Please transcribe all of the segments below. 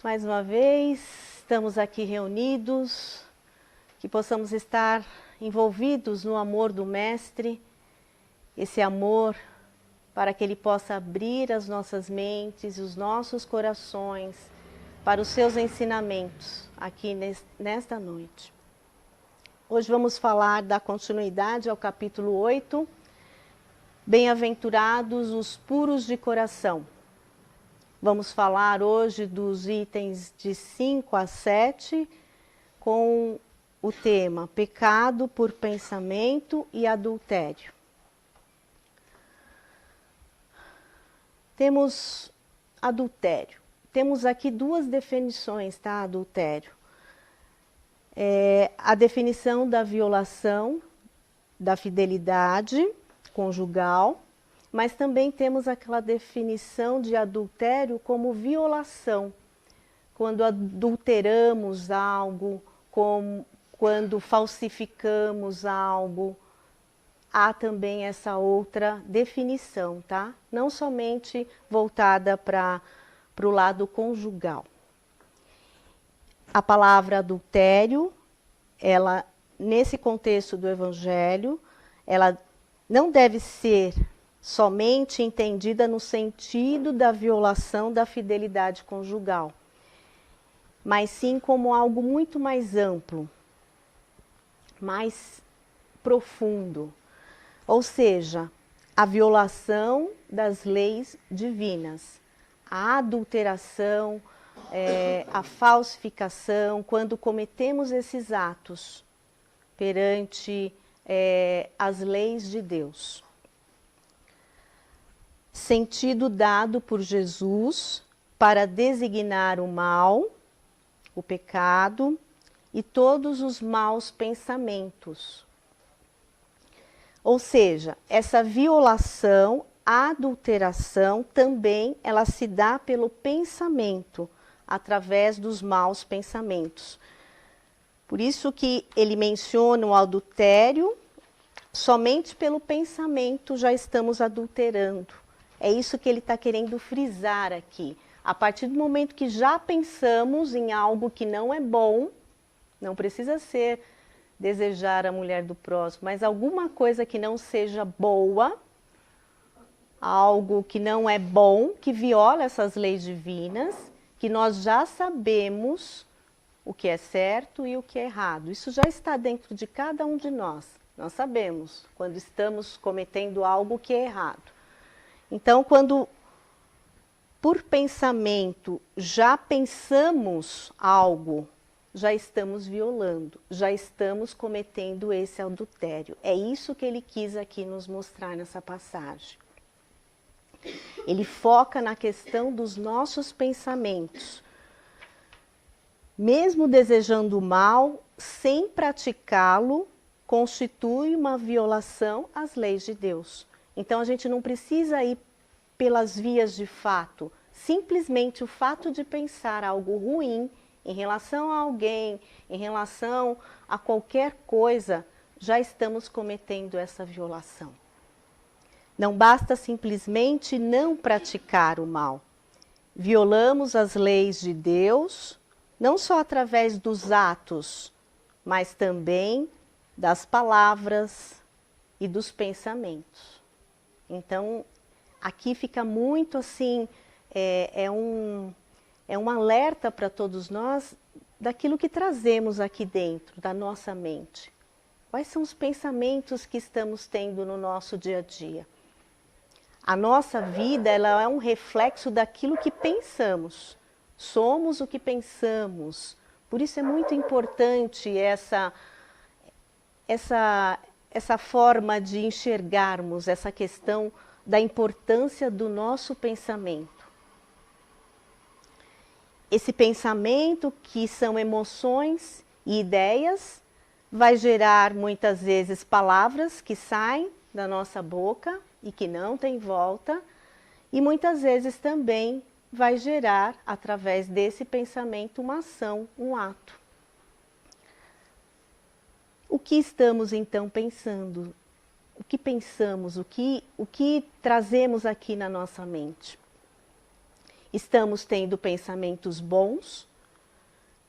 Mais uma vez, estamos aqui reunidos, que possamos estar envolvidos no amor do Mestre, esse amor para que Ele possa abrir as nossas mentes, os nossos corações para os seus ensinamentos aqui nesta noite. Hoje vamos falar da continuidade ao capítulo 8, Bem-aventurados os puros de coração. Vamos falar hoje dos itens de 5 a 7, com o tema pecado por pensamento e adultério. Temos adultério. Temos aqui duas definições, tá? Adultério. A definição da violação da fidelidade conjugal, mas também temos aquela definição de adultério como violação, quando adulteramos algo, quando falsificamos algo. Há também essa outra definição, tá? Não somente voltada para o lado conjugal. A palavra adultério, ela, nesse contexto do Evangelho, ela não deve ser somente entendida no sentido da violação da fidelidade conjugal, mas sim como algo muito mais amplo, mais profundo. Ou seja, a violação das leis divinas, a adulteração, a falsificação, quando cometemos esses atos perante as leis de Deus. Sentido dado por Jesus para designar o mal, o pecado e todos os maus pensamentos. Ou seja, essa violação, a adulteração também ela se dá pelo pensamento, através dos maus pensamentos. Por isso que ele menciona o adultério, somente pelo pensamento já estamos adulterando. É isso que ele está querendo frisar aqui. A partir do momento que já pensamos em algo que não é bom, não precisa ser desejar a mulher do próximo, mas alguma coisa que não seja boa, algo que não é bom, que viola essas leis divinas, que nós já sabemos o que é certo e o que é errado. Isso já está dentro de cada um de nós. Nós sabemos quando estamos cometendo algo que é errado. Então, quando por pensamento já pensamos algo, já estamos violando, já estamos cometendo esse adultério. É isso que ele quis aqui nos mostrar nessa passagem. Ele foca na questão dos nossos pensamentos. Mesmo desejando o mal, sem praticá-lo, constitui uma violação às leis de Deus. Então a gente não precisa ir pelas vias de fato. Simplesmente o fato de pensar algo ruim em relação a alguém, em relação a qualquer coisa, já estamos cometendo essa violação. Não basta simplesmente não praticar o mal. Violamos as leis de Deus, não só através dos atos, mas também das palavras e dos pensamentos. Então, aqui fica muito assim, é um alerta para todos nós daquilo que trazemos aqui dentro da nossa mente. Quais são os pensamentos que estamos tendo no nosso dia a dia? A nossa vida ela é um reflexo daquilo que pensamos. Somos o que pensamos. Por isso é muito importante essa forma de enxergarmos essa questão da importância do nosso pensamento. Esse pensamento, que são emoções e ideias, vai gerar muitas vezes palavras que saem da nossa boca e que não tem volta, e muitas vezes também vai gerar, através desse pensamento, uma ação, um ato. O que estamos então pensando? O que pensamos? O que trazemos aqui na nossa mente? estamos tendo pensamentos bons,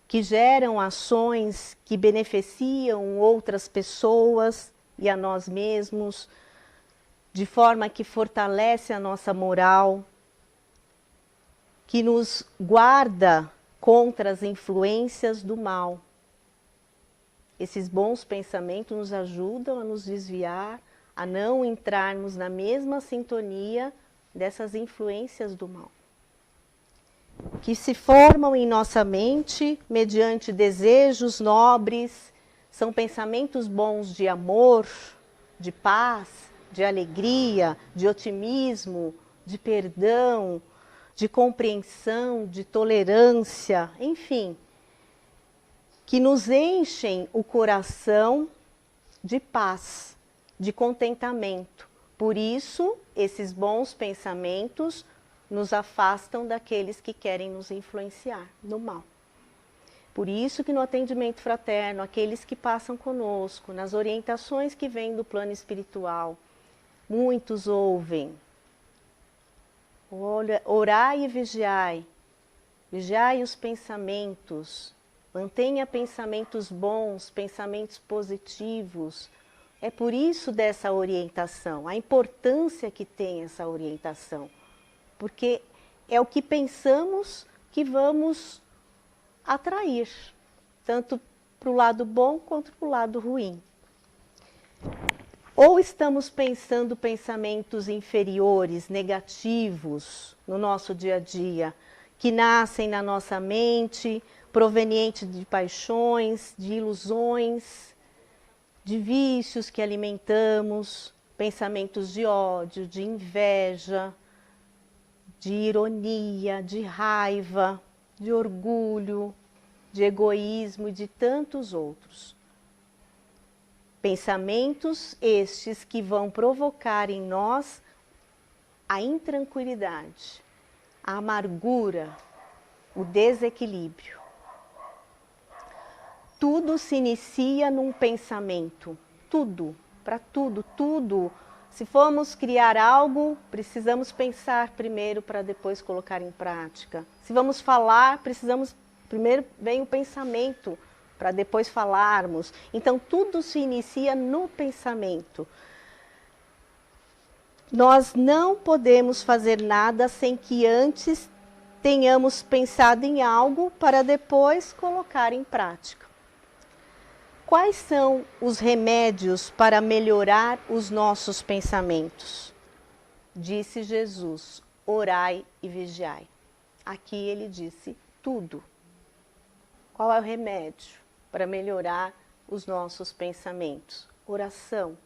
que geram ações que beneficiam outras pessoas e a nós mesmos, de forma que fortalece a nossa moral, que nos guarda contra as influências do mal. Esses bons pensamentos nos ajudam a nos desviar, a não entrarmos na mesma sintonia dessas influências do mal, que se formam em nossa mente mediante desejos nobres, são pensamentos bons de amor, de paz, de alegria, de otimismo, de perdão, de compreensão, de tolerância, enfim, que nos enchem o coração de paz, de contentamento. Por isso, esses bons pensamentos nos afastam daqueles que querem nos influenciar no mal. Por isso que no atendimento fraterno, aqueles que passam conosco, nas orientações que vêm do plano espiritual, muitos ouvem: orai e vigiai, vigiai os pensamentos, mantenha pensamentos bons, pensamentos positivos. É por isso dessa orientação, a importância que tem essa orientação. Porque é o que pensamos que vamos atrair, tanto para o lado bom quanto para o lado ruim. Ou estamos pensando pensamentos inferiores, negativos no nosso dia a dia, que nascem na nossa mente, provenientes de paixões, de ilusões, de vícios que alimentamos, pensamentos de ódio, de inveja, de ironia, de raiva, de orgulho, de egoísmo e de tantos outros. Pensamentos estes que vão provocar em nós a intranquilidade, a amargura, o desequilíbrio. Tudo se inicia num pensamento, tudo, para tudo, tudo. Se formos criar algo, precisamos pensar primeiro para depois colocar em prática. Se vamos falar, primeiro vem o pensamento para depois falarmos. Então tudo se inicia no pensamento. Nós não podemos fazer nada sem que antes tenhamos pensado em algo para depois colocar em prática. Quais são os remédios para melhorar os nossos pensamentos? Disse Jesus: orai e vigiai. Aqui ele disse tudo. Qual é o remédio para melhorar os nossos pensamentos? Oração,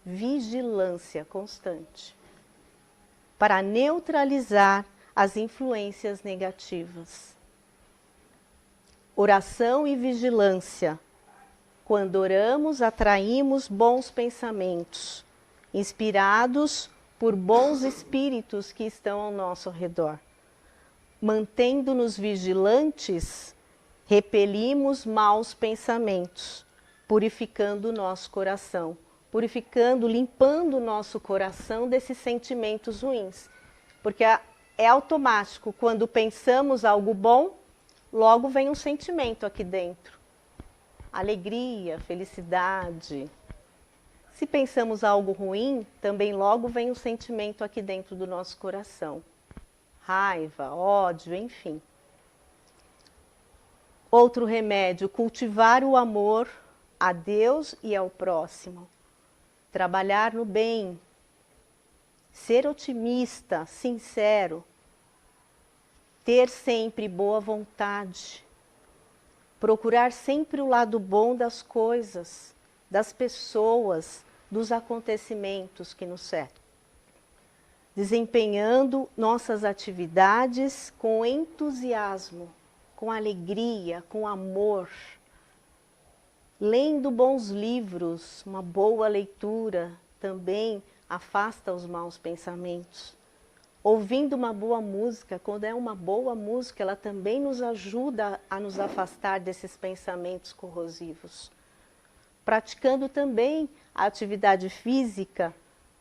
vigilância constante, para neutralizar as influências negativas. Oração e vigilância. Quando oramos, atraímos bons pensamentos, inspirados por bons espíritos que estão ao nosso redor. Mantendo-nos vigilantes, repelimos maus pensamentos, purificando o nosso coração, limpando o nosso coração desses sentimentos ruins. Porque é automático, quando pensamos algo bom, logo vem um sentimento aqui dentro. Alegria, felicidade. Se pensamos algo ruim, também logo vem um sentimento aqui dentro do nosso coração. Raiva, ódio, enfim. Outro remédio, cultivar o amor a Deus e ao próximo. Trabalhar no bem. Ser otimista, sincero. Ter sempre boa vontade. Procurar sempre o lado bom das coisas, das pessoas, dos acontecimentos que nos cercam. Desempenhando nossas atividades com entusiasmo, com alegria, com amor. Lendo bons livros, uma boa leitura também afasta os maus pensamentos. Ouvindo uma boa música, quando é uma boa música, ela também nos ajuda a nos afastar desses pensamentos corrosivos. Praticando também a atividade física,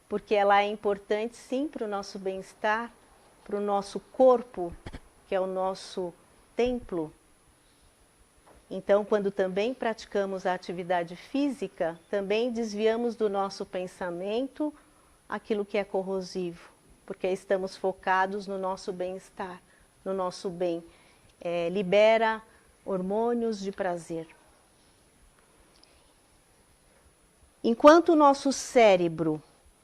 porque ela é importante sim para o nosso bem-estar, para o nosso corpo, que é o nosso templo. Então, quando também praticamos a atividade física, também desviamos do nosso pensamento aquilo que é corrosivo, porque estamos focados no nosso bem-estar, no nosso bem. Libera hormônios de prazer. Enquanto o nosso cérebro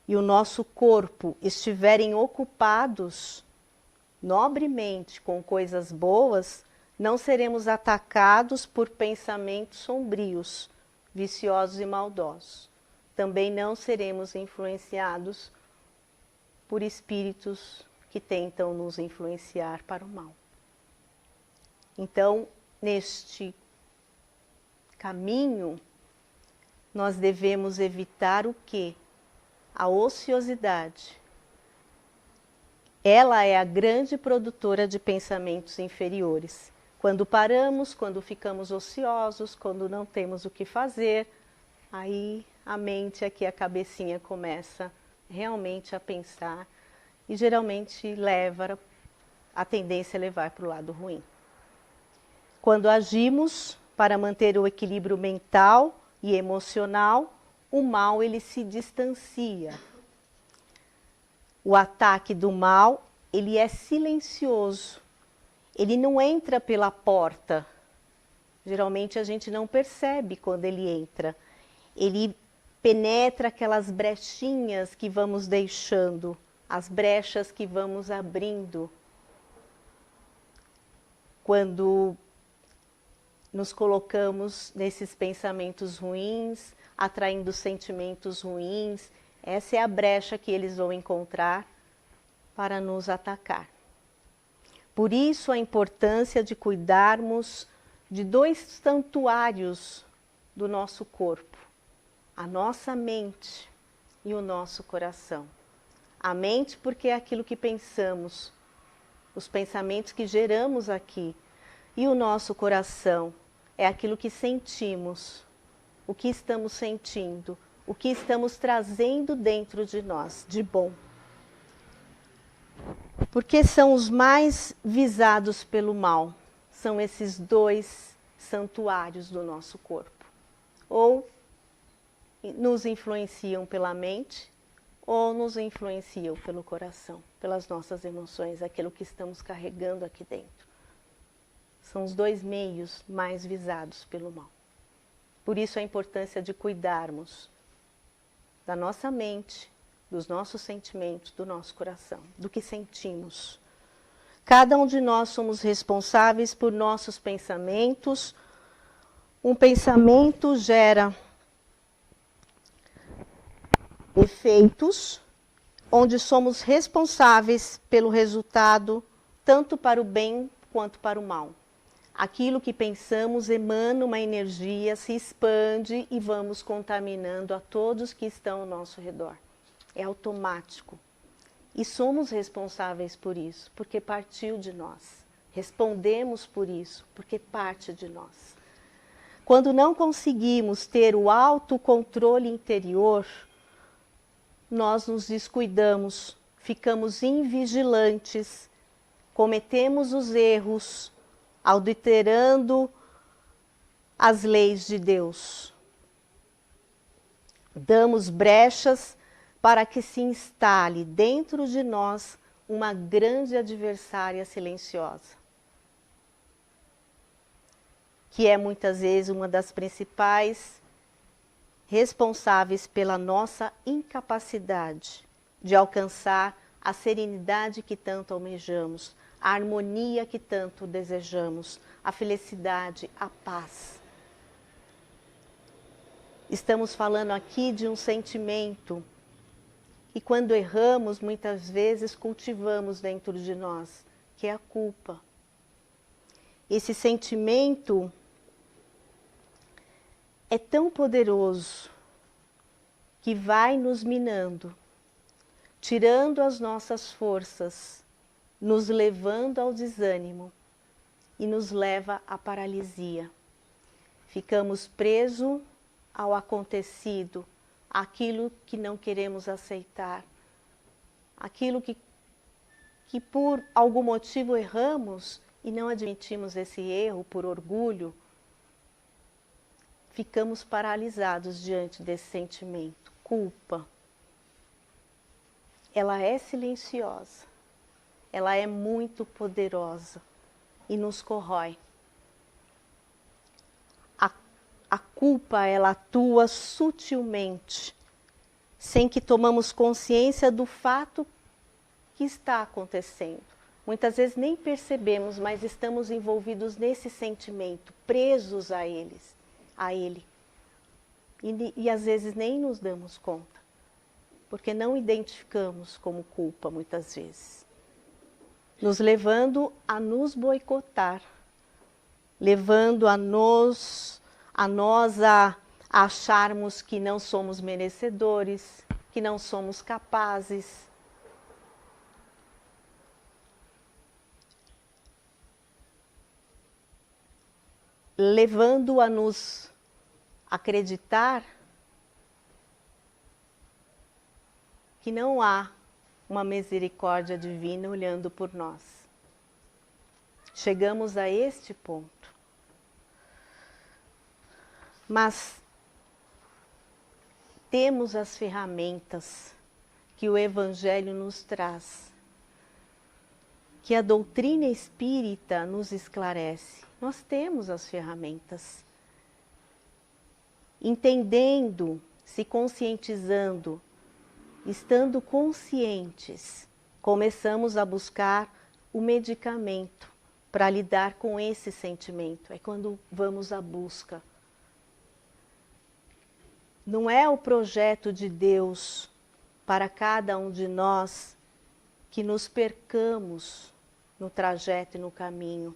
e o nosso corpo estiverem ocupados nobremente com coisas boas, não seremos atacados por pensamentos sombrios, viciosos e maldosos. Também não seremos influenciados por espíritos que tentam nos influenciar para o mal. Então, neste caminho, nós devemos evitar o quê? A ociosidade. Ela é a grande produtora de pensamentos inferiores. Quando paramos, quando ficamos ociosos, quando não temos o que fazer, aí a mente aqui, a cabecinha começa realmente a pensar e geralmente a tendência é levar para o lado ruim. Quando agimos para manter o equilíbrio mental e emocional, o mal ele se distancia. O ataque do mal, ele é silencioso. Ele não entra pela porta. Geralmente a gente não percebe quando ele entra. Ele penetra aquelas brechinhas que vamos deixando, as brechas que vamos abrindo. Quando nos colocamos nesses pensamentos ruins, atraindo sentimentos ruins, essa é a brecha que eles vão encontrar para nos atacar. Por isso a importância de cuidarmos de 2 santuários do nosso corpo, a nossa mente e o nosso coração. A mente porque é aquilo que pensamos, os pensamentos que geramos aqui, e o nosso coração é aquilo que sentimos, o que estamos sentindo, o que estamos trazendo dentro de nós, de bom. Porque são os mais visados pelo mal, são esses 2 santuários do nosso corpo. Ou nos influenciam pela mente, ou nos influenciam pelo coração, pelas nossas emoções, aquilo que estamos carregando aqui dentro. São os 2 meios mais visados pelo mal. Por isso a importância de cuidarmos da nossa mente, dos nossos sentimentos, do nosso coração, do que sentimos. Cada um de nós somos responsáveis por nossos pensamentos. Um pensamento gera efeitos, onde somos responsáveis pelo resultado, tanto para o bem quanto para o mal. Aquilo que pensamos emana uma energia, se expande e vamos contaminando a todos que estão ao nosso redor. É automático. E somos responsáveis por isso, porque partiu de nós. Respondemos por isso, porque parte de nós. Quando não conseguimos ter o autocontrole interior, nós nos descuidamos, ficamos invigilantes, cometemos os erros, adulterando as leis de Deus. Damos brechas para que se instale dentro de nós uma grande adversária silenciosa, que é muitas vezes uma das principais responsáveis pela nossa incapacidade de alcançar a serenidade que tanto almejamos, a harmonia que tanto desejamos, a felicidade, a paz. Estamos falando aqui de um sentimento e quando erramos, muitas vezes cultivamos dentro de nós, que é a culpa. Esse sentimento é tão poderoso que vai nos minando, tirando as nossas forças, nos levando ao desânimo e nos leva à paralisia. Ficamos presos ao acontecido, aquilo que não queremos aceitar, aquilo que que por algum motivo erramos e não admitimos esse erro por orgulho, ficamos paralisados diante desse sentimento. Culpa. Ela é silenciosa, ela é muito poderosa e nos corrói. A culpa, ela atua sutilmente, sem que tomamos consciência do fato que está acontecendo. Muitas vezes nem percebemos, mas estamos envolvidos nesse sentimento, presos a ele. E às vezes nem nos damos conta, porque não identificamos como culpa muitas vezes. Nos levando a nos boicotar, levando a nós a acharmos que não somos merecedores, que não somos capazes. Levando a nos acreditar que não há uma misericórdia divina olhando por nós. Chegamos a este ponto. Mas temos as ferramentas que o Evangelho nos traz, que a doutrina espírita nos esclarece. Nós temos as ferramentas. Entendendo, se conscientizando, estando conscientes, começamos a buscar o medicamento para lidar com esse sentimento. É quando vamos à busca. Não é o projeto de Deus para cada um de nós que nos percamos no trajeto e no caminho,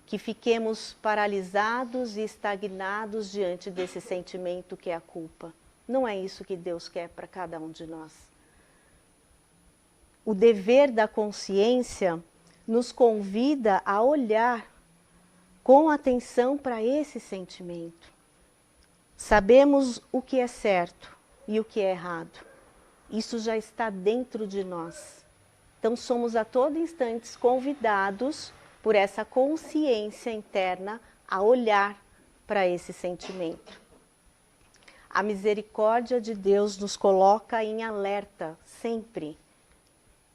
que fiquemos paralisados e estagnados diante desse sentimento que é a culpa. Não é isso que Deus quer para cada um de nós. O dever da consciência nos convida a olhar com atenção para esse sentimento. Sabemos o que é certo e o que é errado. Isso já está dentro de nós. Então somos a todo instante convidados por essa consciência interna a olhar para esse sentimento. A misericórdia de Deus nos coloca em alerta sempre.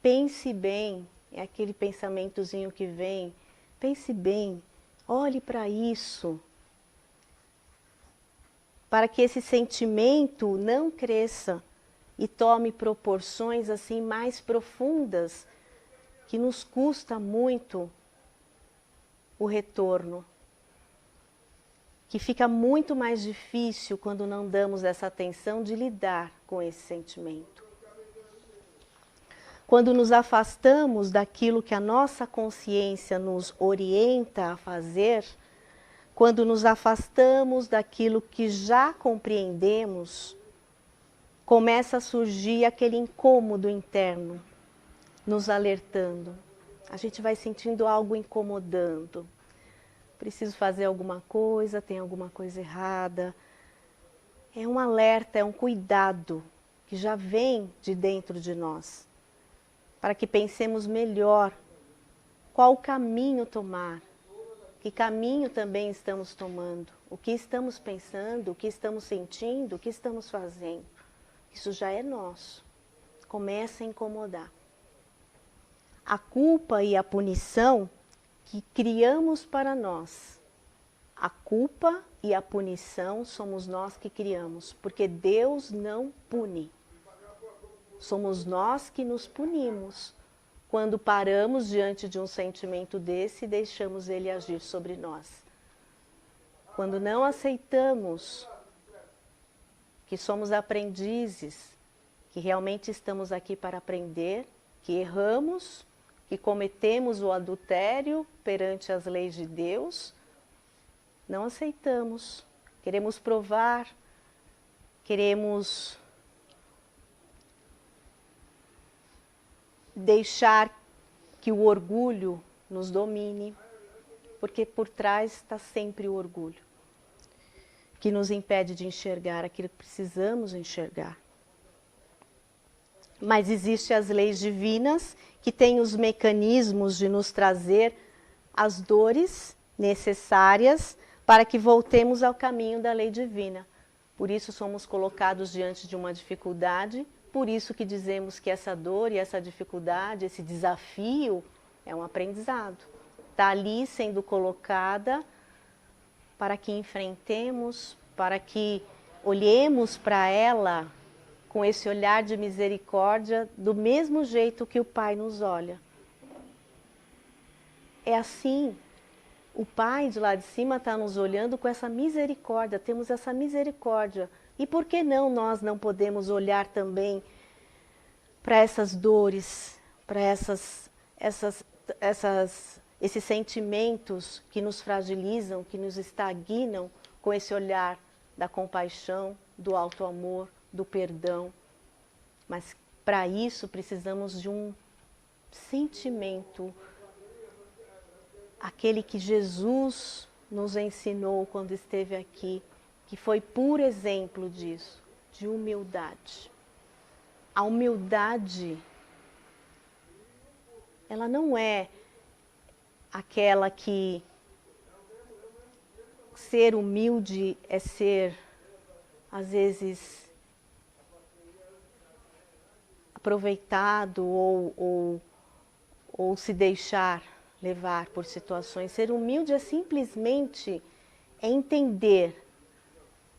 Pense bem, é aquele pensamentozinho que vem, pense bem, olhe para isso, para que esse sentimento não cresça e tome proporções assim mais profundas, que nos custa muito o retorno, que fica muito mais difícil quando não damos essa atenção de lidar com esse sentimento. Quando nos afastamos daquilo que a nossa consciência nos orienta a fazer, quando nos afastamos daquilo que já compreendemos, começa a surgir aquele incômodo interno, nos alertando. A gente vai sentindo algo incomodando. Preciso fazer alguma coisa, tem alguma coisa errada. É um alerta, é um cuidado que já vem de dentro de nós, para que pensemos melhor qual caminho tomar, que caminho também estamos tomando, o que estamos pensando, o que estamos sentindo, o que estamos fazendo. Isso já é nosso. Começa a incomodar. A culpa e a punição que criamos para nós. A culpa e a punição somos nós que criamos, porque Deus não pune. Somos nós que nos punimos quando paramos diante de um sentimento desse e deixamos ele agir sobre nós. Quando não aceitamos que somos aprendizes, que realmente estamos aqui para aprender, que erramos, que cometemos o adultério perante as leis de Deus, não aceitamos, queremos provar, queremos deixar que o orgulho nos domine, porque por trás está sempre o orgulho, que nos impede de enxergar aquilo que precisamos enxergar. Mas existem as leis divinas que têm os mecanismos de nos trazer as dores necessárias para que voltemos ao caminho da lei divina. Por isso somos colocados diante de uma dificuldade, por isso que dizemos que essa dor e essa dificuldade, esse desafio é um aprendizado. Está ali sendo colocada para que enfrentemos, para que olhemos para ela com esse olhar de misericórdia do mesmo jeito que o Pai nos olha. É assim, o Pai de lá de cima está nos olhando com essa misericórdia, temos essa misericórdia. E por que não nós não podemos olhar também para essas dores, para esses sentimentos que nos fragilizam, que nos estagnam, com esse olhar da compaixão, do alto amor, do perdão. Mas para isso precisamos de um sentimento, aquele que Jesus nos ensinou quando esteve aqui, que foi puro exemplo disso, de humildade. A humildade, ela não é aquela que ser humilde é ser, às vezes, aproveitado ou se deixar levar por situações. Ser humilde é simplesmente entender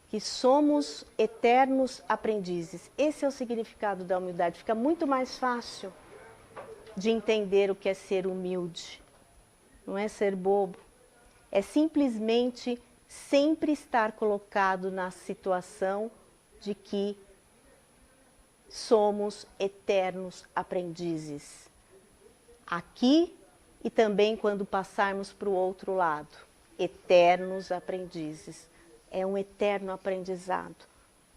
que somos eternos aprendizes. Esse é o significado da humildade. Fica muito mais fácil de entender o que é ser humilde. Não é ser bobo. É simplesmente sempre estar colocado na situação de que somos eternos aprendizes. Aqui e também quando passarmos para o outro lado. Eternos aprendizes. É um eterno aprendizado.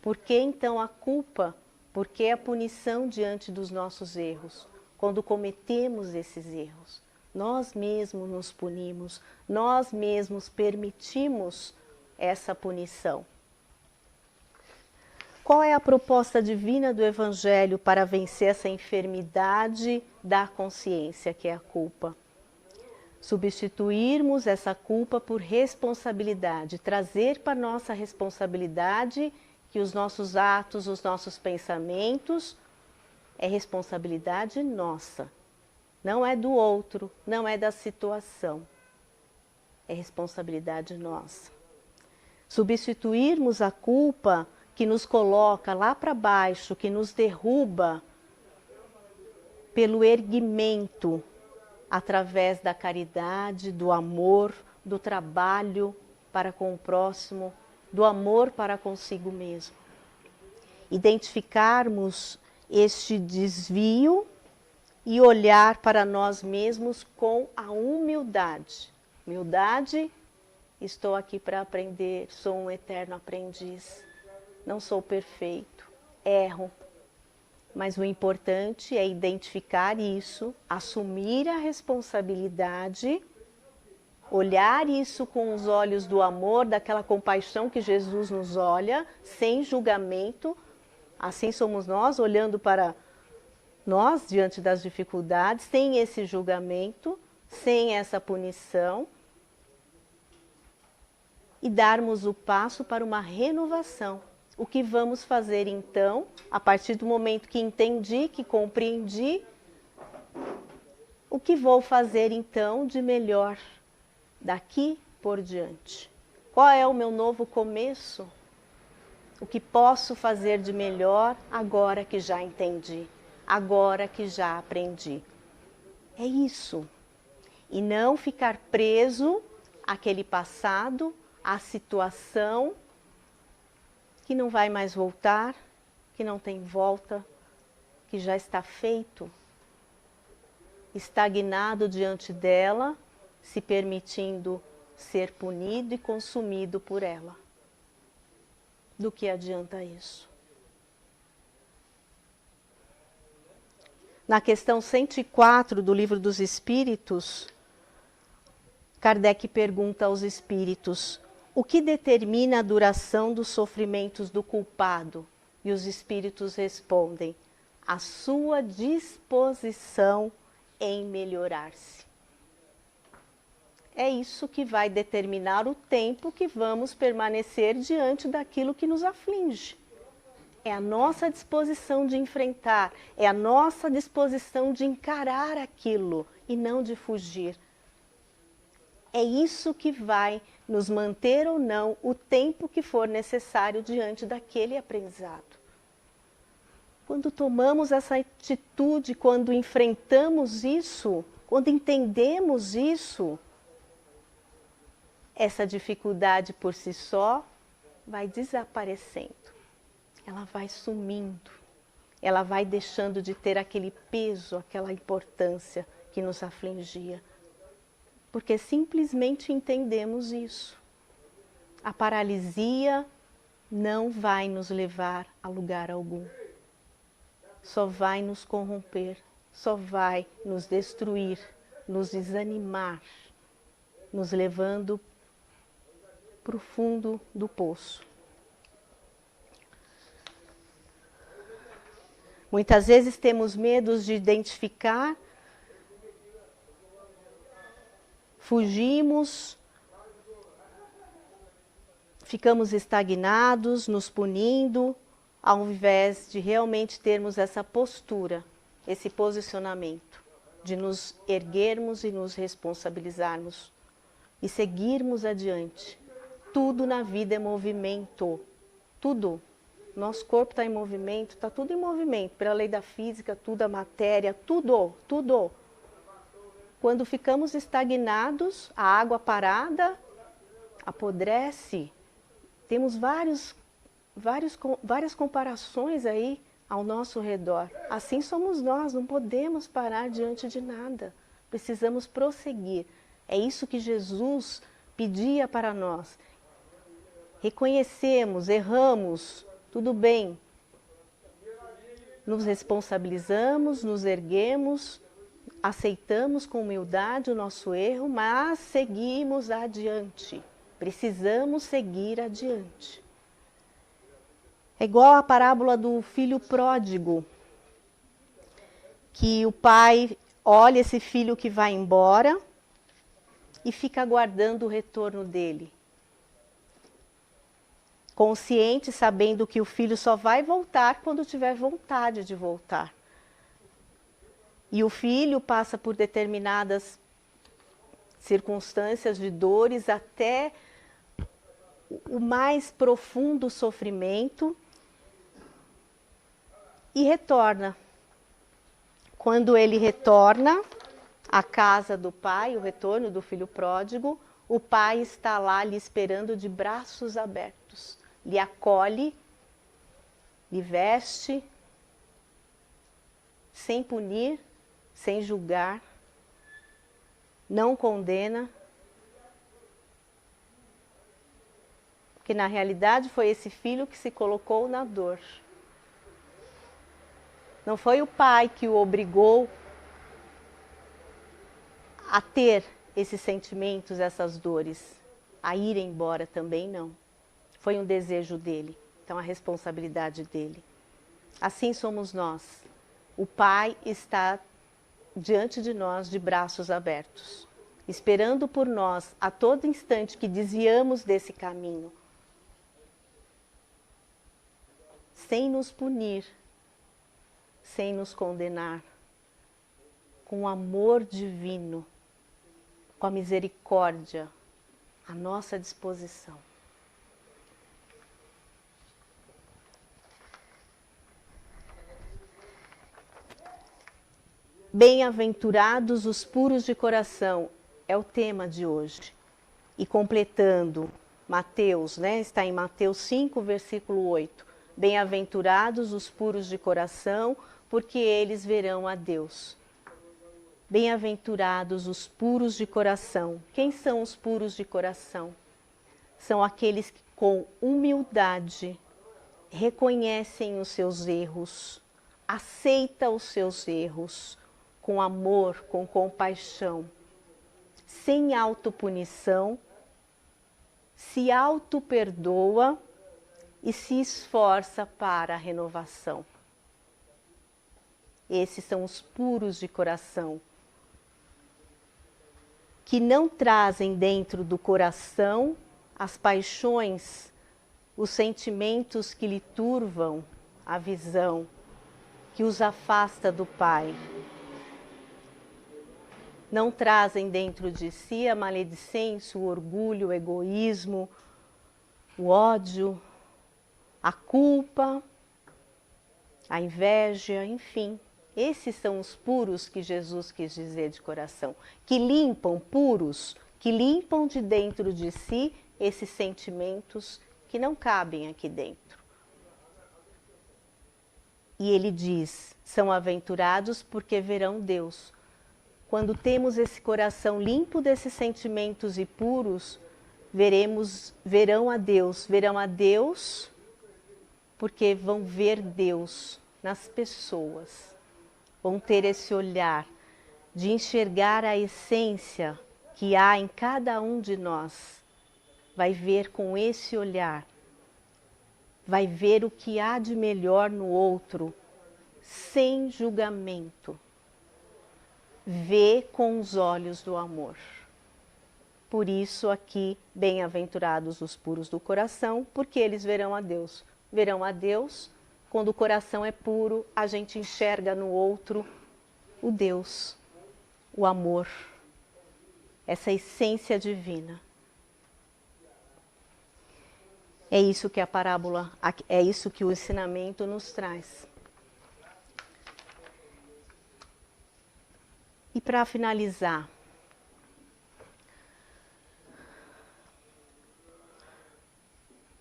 Por que então a culpa? Por que a punição diante dos nossos erros? Quando cometemos esses erros, nós mesmos nos punimos, nós mesmos permitimos essa punição. Qual é a proposta divina do Evangelho para vencer essa enfermidade da consciência, que é a culpa? Substituirmos essa culpa por responsabilidade, trazer para nossa responsabilidade que os nossos atos, os nossos pensamentos, é responsabilidade nossa. Não é do outro, não é da situação. É responsabilidade nossa. Substituirmos a culpa que nos coloca lá para baixo, que nos derruba, pelo erguimento, através da caridade, do amor, do trabalho para com o próximo, do amor para consigo mesmo. Identificarmos este desvio e olhar para nós mesmos com a humildade. Humildade, estou aqui para aprender, sou um eterno aprendiz, não sou perfeito, erro. Mas o importante é identificar isso, assumir a responsabilidade, olhar isso com os olhos do amor, daquela compaixão que Jesus nos olha, sem julgamento. Assim somos nós, olhando para nós diante das dificuldades, sem esse julgamento, sem essa punição. E darmos o passo para uma renovação. O que vamos fazer então, a partir do momento que entendi, que compreendi, o que vou fazer então de melhor daqui por diante? Qual é o meu novo começo? O que posso fazer de melhor agora que já entendi, agora que já aprendi? É isso. E não ficar preso àquele passado, à situação que não vai mais voltar, que não tem volta, que já está feito, estagnado diante dela, se permitindo ser punido e consumido por ela. Do que adianta isso? Na questão 104 do Livro dos Espíritos, Kardec pergunta aos espíritos: o que determina a duração dos sofrimentos do culpado? E os espíritos respondem: a sua disposição em melhorar-se. É isso que vai determinar o tempo que vamos permanecer diante daquilo que nos aflige. É a nossa disposição de enfrentar, é a nossa disposição de encarar aquilo e não de fugir. É isso que vai nos manter ou não o tempo que for necessário diante daquele aprendizado. Quando tomamos essa atitude, quando enfrentamos isso, quando entendemos isso, essa dificuldade por si só vai desaparecendo, ela vai sumindo, ela vai deixando de ter aquele peso, aquela importância que nos afligia, porque simplesmente entendemos isso. A paralisia não vai nos levar a lugar algum, só vai nos corromper, só vai nos destruir, nos desanimar, nos levando para o fundo do poço. Muitas vezes temos medos de identificar, fugimos, ficamos estagnados, nos punindo, ao invés de realmente termos essa postura, esse posicionamento, de nos erguermos e nos responsabilizarmos e seguirmos adiante. Tudo na vida é movimento, tudo. Nosso corpo está em movimento, está tudo em movimento, pela lei da física, tudo, a matéria, tudo. Quando ficamos estagnados, a água parada apodrece. Temos várias comparações aí ao nosso redor. Assim somos nós, não podemos parar diante de nada. Precisamos prosseguir. É isso que Jesus pedia para nós. Reconhecemos, erramos, tudo bem. Nos responsabilizamos, nos erguemos, aceitamos com humildade o nosso erro, mas seguimos adiante. Precisamos seguir adiante. É igual a parábola do filho pródigo, que o pai olha esse filho que vai embora e fica aguardando o retorno dele. Consciente, sabendo que o filho só vai voltar quando tiver vontade de voltar. E o filho passa por determinadas circunstâncias de dores até o mais profundo sofrimento e retorna. Quando ele retorna à casa do pai, o retorno do filho pródigo, o pai está lá lhe esperando de braços abertos. Lhe acolhe, lhe veste, sem punir, sem julgar, não condena. Porque na realidade foi esse filho que se colocou na dor. Não foi o pai que o obrigou a ter esses sentimentos, essas dores, a ir embora também não. Foi um desejo dele, então a responsabilidade dele. Assim somos nós. O Pai está diante de nós de braços abertos, esperando por nós a todo instante que desviamos desse caminho, sem nos punir, sem nos condenar, com o amor divino, com a misericórdia à nossa disposição. Bem-aventurados os puros de coração, é o tema de hoje. E completando, Mateus, está em Mateus 5, versículo 8. Bem-aventurados os puros de coração, porque eles verão a Deus. Bem-aventurados os puros de coração. Quem são os puros de coração? São aqueles que com humildade reconhecem os seus erros, aceitam os seus erros, com amor, com compaixão, sem autopunição, se auto-perdoa e se esforça para a renovação. Esses são os puros de coração, que não trazem dentro do coração as paixões, os sentimentos que lhe turvam a visão, que os afasta do Pai. Não trazem dentro de si a maledicência, o orgulho, o egoísmo, o ódio, a culpa, a inveja, enfim. Esses são os puros que Jesus quis dizer de coração, que limpam, puros, que limpam de dentro de si esses sentimentos que não cabem aqui dentro. E ele diz, são aventurados porque verão Deus. Quando temos esse coração limpo desses sentimentos e puros, verão a Deus porque vão ver Deus nas pessoas. Vão ter esse olhar de enxergar a essência que há em cada um de nós. Vai ver com esse olhar, vai ver o que há de melhor no outro, sem julgamento. Vê com os olhos do amor. Por isso aqui, bem-aventurados os puros do coração, porque eles verão a Deus. Verão a Deus, quando o coração é puro, a gente enxerga no outro o Deus, o amor, essa essência divina. É isso que a parábola, é isso que o ensinamento nos traz. E para finalizar,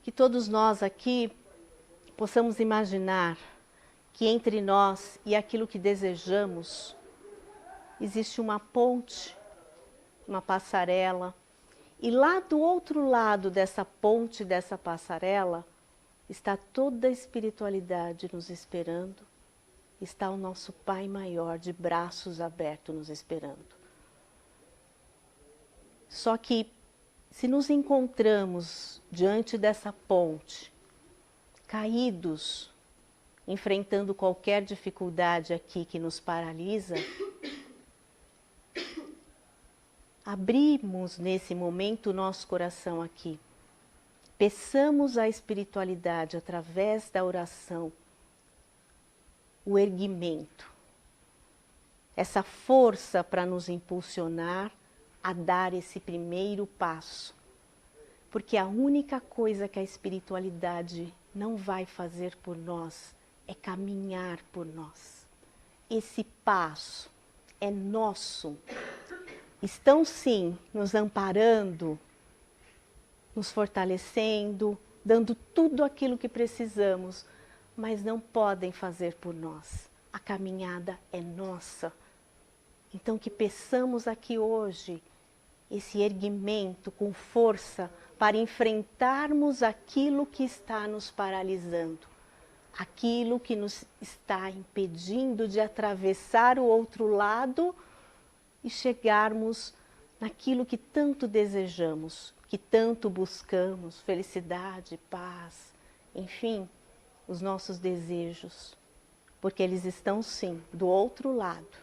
que todos nós aqui possamos imaginar que entre nós e aquilo que desejamos existe uma ponte, uma passarela, e lá do outro lado dessa ponte, dessa passarela, está toda a espiritualidade nos esperando. Está o nosso Pai maior de braços abertos nos esperando. Só que se nos encontramos diante dessa ponte, caídos, enfrentando qualquer dificuldade aqui que nos paralisa, abrimos nesse momento o nosso coração aqui. Peçamos a espiritualidade através da oração, o erguimento, essa força para nos impulsionar a dar esse primeiro passo. Porque a única coisa que a espiritualidade não vai fazer por nós é caminhar por nós. Esse passo é nosso. Estão sim nos amparando, nos fortalecendo, dando tudo aquilo que precisamos, mas não podem fazer por nós. A caminhada é nossa. Então que peçamos aqui hoje esse erguimento com força para enfrentarmos aquilo que está nos paralisando, aquilo que nos está impedindo de atravessar o outro lado e chegarmos naquilo que tanto desejamos, que tanto buscamos, felicidade, paz, enfim, os nossos desejos, porque eles estão sim do outro lado,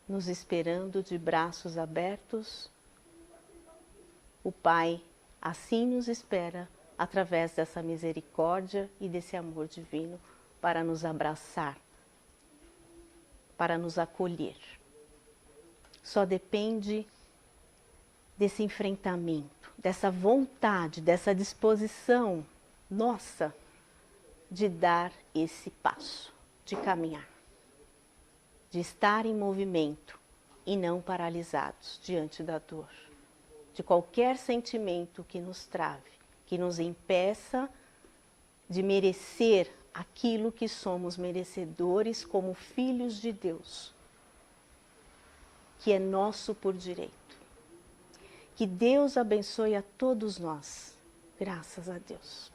nos esperando de braços abertos. O Pai assim nos espera através dessa misericórdia e desse amor divino para nos abraçar, para nos acolher. Só depende desse enfrentamento, dessa vontade, dessa disposição nossa de dar esse passo, de caminhar, de estar em movimento e não paralisados diante da dor, de qualquer sentimento que nos trave, que nos impeça de merecer aquilo que somos merecedores como filhos de Deus, que é nosso por direito. Que Deus abençoe a todos nós. Graças a Deus.